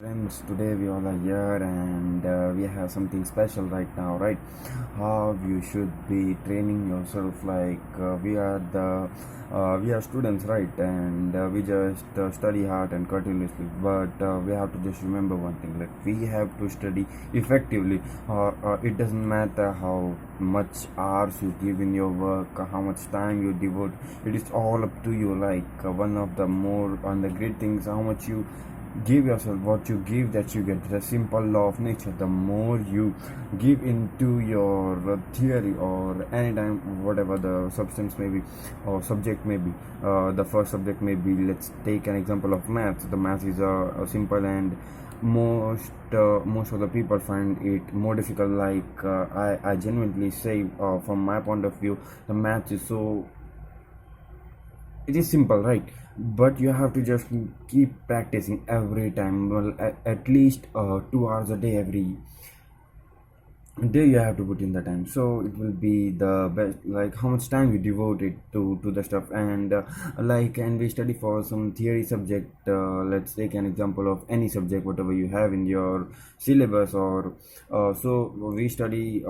Friends, today we all are here and we have something special right now, right? How you should be training yourself. We are students, right? And we just study hard and continuously. But we have to just remember one thing: like we have to study effectively. It doesn't matter how much hours you give in your work, how much time you devote. It is all up to you. One of the more on the great things, how much you give yourself. What you give, that you get. The simple law of nature: the more you give into your theory, or anytime whatever the substance may be or subject may be, the first subject may be, let's take an example of maths. The math is a simple, and most of the people find it more difficult. I genuinely say, from my point of view, the math is so, it is simple, right? But you have to just keep practicing every time. Well, at least 2 hours a day every day you have to put in the time, so it will be the best. Like how much time you devote it to the stuff. And we study for some theory subject. Let's take an example of any subject, whatever you have in your syllabus, or so we study.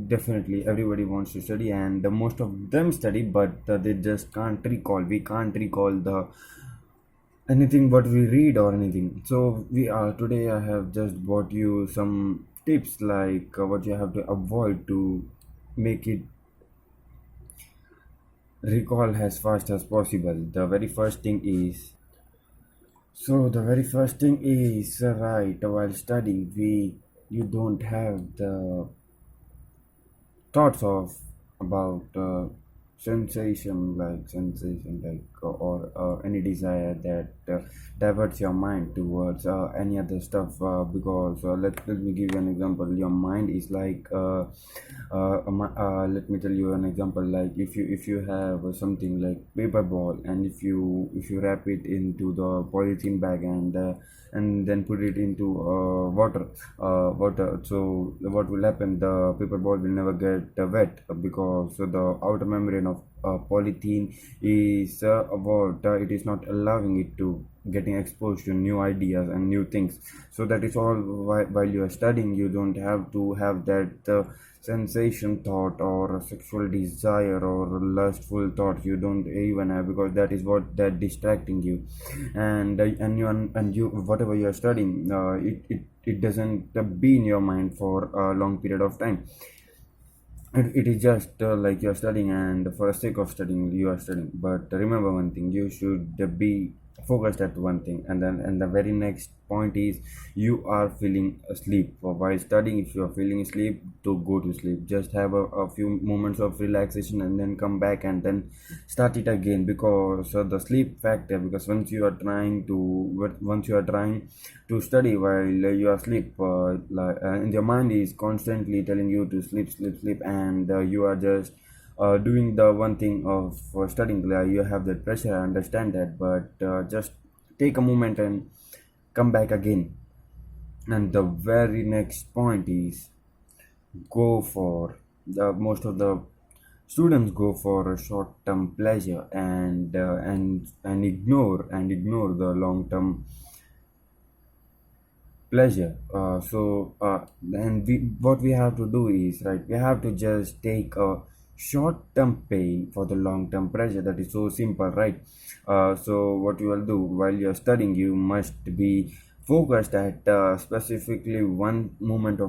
Definitely everybody wants to study, and most of them study, but they just can't recall. We can't recall the anything what we read or anything. So we are today, I have just brought you some tips, what you have to avoid to make it recall as fast as possible. The very first thing is, right, while studying, we you don't have the thoughts of about sensation, or any desire that diverts your mind towards any other stuff, because let me give you an example. Your mind is let me tell you an example. Like if you have something like paper ball, and if you wrap it into the polythene bag, and then put it into water, so what will happen? The paper ball will never get wet, because the outer membrane of polythene is it is not allowing it to getting exposed to new ideas and new things. So that is all. While you are studying, you don't have to have that sensation thought, or sexual desire, or lustful thought. You don't even have, because that is what that distracting you. And you whatever you are studying, it doesn't be in your mind for a long period of time. It is just like you're studying, and for the sake of studying you are studying. But remember one thing: you should be focused at one thing. And the very next point is, you are feeling asleep while studying. If you are feeling asleep, to go to sleep. Just have a few moments of relaxation, and then come back, and then start it again. Because the sleep factor, because once you are trying to study while you are asleep, and your mind is constantly telling you to sleep, sleep, sleep, and you are just doing the one thing of studying. You have that pressure, I understand that, but just take a moment and come back again. And the very next point is, go for the most of the students go for a short term pleasure, and ignore the long term pleasure. What we have to do is, right, we have to just take a short term pain for the long term pleasure. That is so simple, right? So what you will do while you're studying, you must be focused at specifically one moment of